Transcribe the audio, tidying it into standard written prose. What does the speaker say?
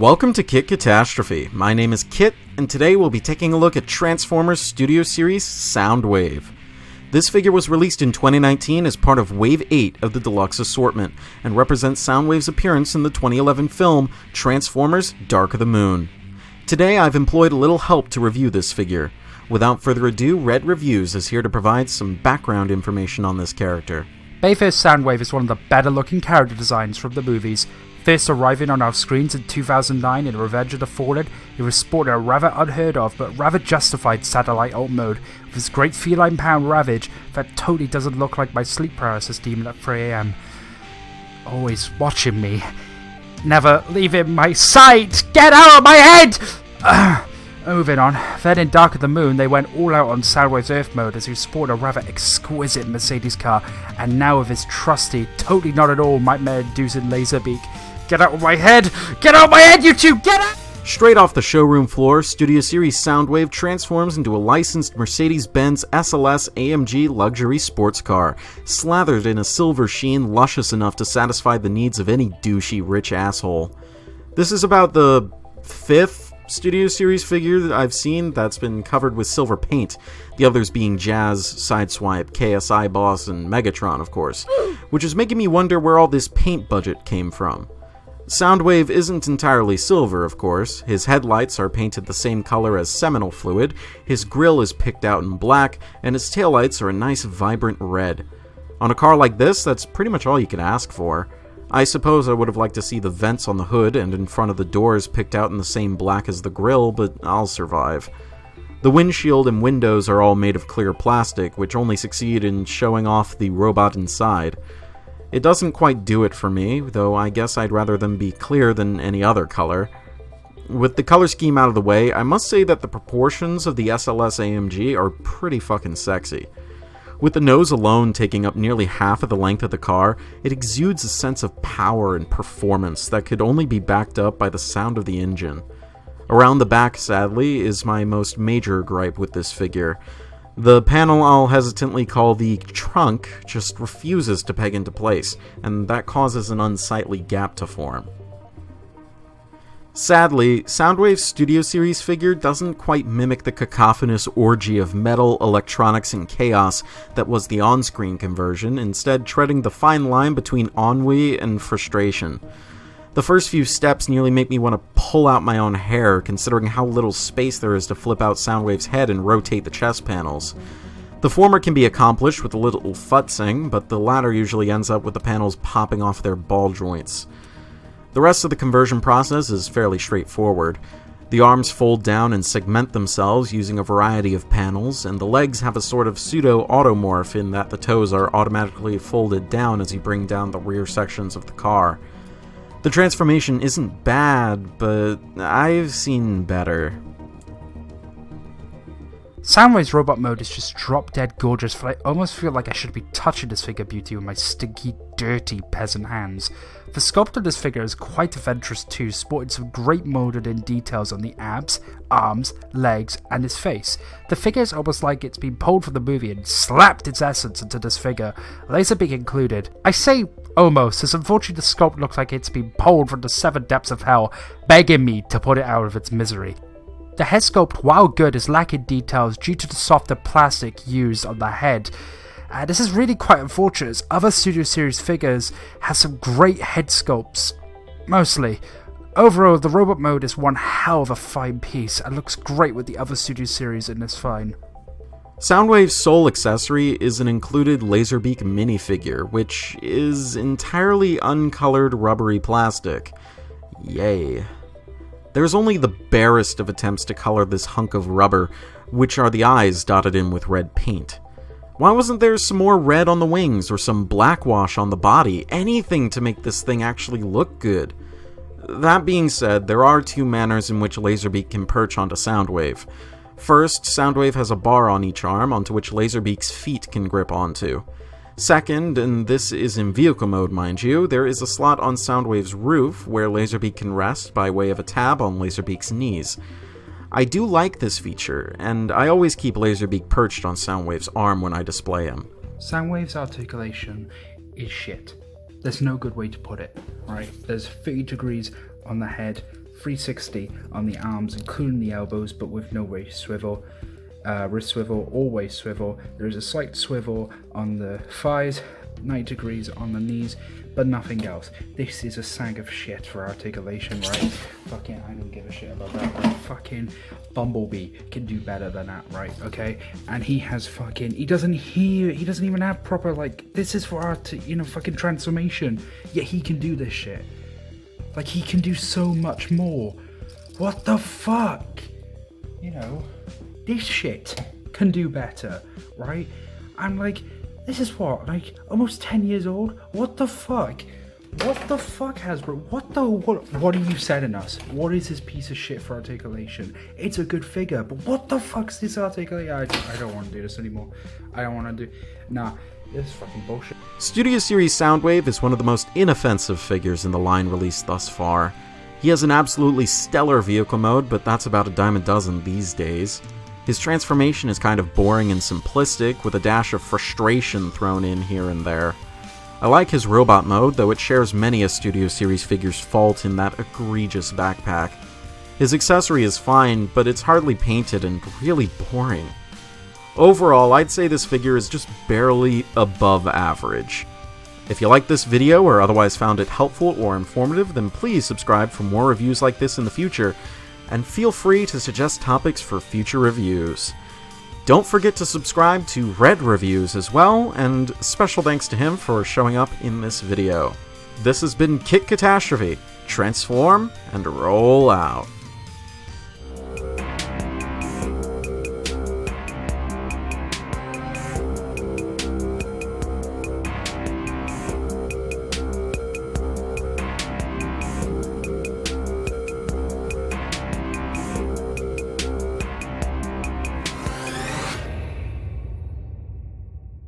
Welcome to Kit Katastrophe. My name is Kit, and today we'll be taking a look at Transformers Studio Series SOUNDWAVE. This figure was released in 2019 as part of Wave 8 of the Deluxe Assortment, and represents SOUNDWAVE's appearance in the 2011 film Transformers Dark of the Moon. Today I've employed a little help to review this figure. Without further ado, Red Reviews is here to provide some background information on this character. Bayfair's SOUNDWAVE is one of the better looking character designs from the movies. First arriving on our screens in 2009 in Revenge of the Fallen, he was sporting a rather unheard of but rather justified satellite alt mode with his great feline pound ravage that totally doesn't look like my sleep paralysis demon at 3 AM. Always watching me. Never leaving my sight! Get out of my head! Moving on, then in Dark of the Moon they went all out on Soundwave's Earth mode as he sported a rather exquisite Mercedes car, and now with his trusty, totally not at all nightmare-inducing Laserbeak. Get out of my head! Get out of my head, you two! Get out! Straight off the showroom floor, Studio Series SOUNDWAVE transforms into a licensed Mercedes-Benz SLS AMG luxury sports car, slathered in a silver sheen luscious enough to satisfy the needs of any douchey rich asshole. This is about the 5th Studio Series figure that I've seen that's been covered with silver paint, the others being Jazz, Sideswipe, KSI Boss, and Megatron, of course, which is making me wonder where all this paint budget came from. SOUNDWAVE isn't entirely silver, of course. His headlights are painted the same color as seminal fluid, his grille is picked out in black, and his taillights are a nice vibrant red. On a car like this, that's pretty much all you can ask for. I suppose I would have liked to see the vents on the hood and in front of the doors picked out in the same black as the grille, but I'll survive. The windshield and windows are all made of clear plastic, which only succeed in showing off the robot inside. It doesn't quite do it for me, though I guess I'd rather them be clear than any other color. With the color scheme out of the way, I must say that the proportions of the SLS AMG are pretty fucking sexy. With the nose alone taking up nearly half of the length of the car, it exudes a sense of power and performance that could only be backed up by the sound of the engine. Around the back, sadly, is my most major gripe with this figure. The panel I'll hesitantly call the trunk just refuses to peg into place, and that causes an unsightly gap to form. Sadly, SOUNDWAVE's Studio Series figure doesn't quite mimic the cacophonous orgy of metal, electronics, and chaos that was the on-screen conversion, instead treading the fine line between ennui and frustration. The first few steps nearly make me want to pull out my own hair, considering how little space there is to flip out SOUNDWAVE's head and rotate the chest panels. The former can be accomplished with a little futzing, but the latter usually ends up with the panels popping off their ball joints. The rest of the conversion process is fairly straightforward. The arms fold down and segment themselves using a variety of panels, and the legs have a sort of pseudo-automorph in that the toes are automatically folded down as you bring down the rear sections of the car. The transformation isn't bad, but I've seen better. Soundwave's robot mode is just drop-dead gorgeous, but I almost feel like I should be touching this figure beauty with my stinky, dirty peasant hands. The sculpt of this figure is quite adventurous too, sporting some great molded in details on the abs, arms, legs, and his face. The figure is almost like it's been pulled from the movie and slapped its essence into this figure, Laserbeak included. I say almost, as unfortunately the sculpt looks like it's been pulled from the 7 depths of hell, begging me to put it out of its misery. The head sculpt, while good, is lacking details due to the softer plastic used on the head. This is really quite unfortunate, as other Studio Series figures have some great head sculpts. Mostly. Overall, the robot mode is one hell of a fine piece, and looks great with the other Studio Series in this fine. SOUNDWAVE's sole accessory is an included Laserbeak Minifigure, which is entirely uncolored rubbery plastic. Yay. There's only the barest of attempts to color this hunk of rubber, which are the eyes dotted in with red paint. Why wasn't there some more red on the wings or some blackwash on the body? Anything to make this thing actually look good. That being said, there are 2 manners in which Laserbeak can perch onto SOUNDWAVE. First, SOUNDWAVE has a bar on each arm onto which Laserbeak's feet can grip onto. Second, and this is in vehicle mode mind you, there is a slot on SOUNDWAVE's roof where Laserbeak can rest by way of a tab on Laserbeak's knees. I do like this feature, and I always keep Laserbeak perched on SOUNDWAVE's arm when I display him. SOUNDWAVE's articulation is shit. There's no good way to put it, right? There's 30 degrees on the head, 360 on the arms, including the elbows, but with no wrist swivel or waist swivel. There is a slight swivel on the thighs, 90 degrees on the knees, but nothing else. This is a sack of shit for articulation, right? Fucking, I don't give a shit about that, but fucking Bumblebee can do better than that, right? Okay? And he has fucking, he doesn't even have proper, like, this is for art, fucking transformation, yet he can do this shit. Like, he can do so much more. What the fuck? This shit can do better, right? I'm like, this is what, like, almost 10 years old? What the fuck? What the fuck, Hasbro? What are you selling us? What is this piece of shit for articulation? It's a good figure, but what the fuck's this articulation? I don't want to do this anymore. I don't want to do... Nah, this is fucking bullshit. Studio Series Soundwave is one of the most inoffensive figures in the line released thus far. He has an absolutely stellar vehicle mode, but that's about a dime a dozen these days. His transformation is kind of boring and simplistic, with a dash of frustration thrown in here and there. I like his robot mode, though it shares many a Studio Series figure's fault in that egregious backpack. His accessory is fine, but it's hardly painted and really boring. Overall, I'd say this figure is just barely above average. If you liked this video or otherwise found it helpful or informative, then please subscribe for more reviews like this in the future, and feel free to suggest topics for future reviews. Don't forget to subscribe to Red Reviews as well, and special thanks to him for showing up in this video. This has been Katastrophe. Transform and roll out.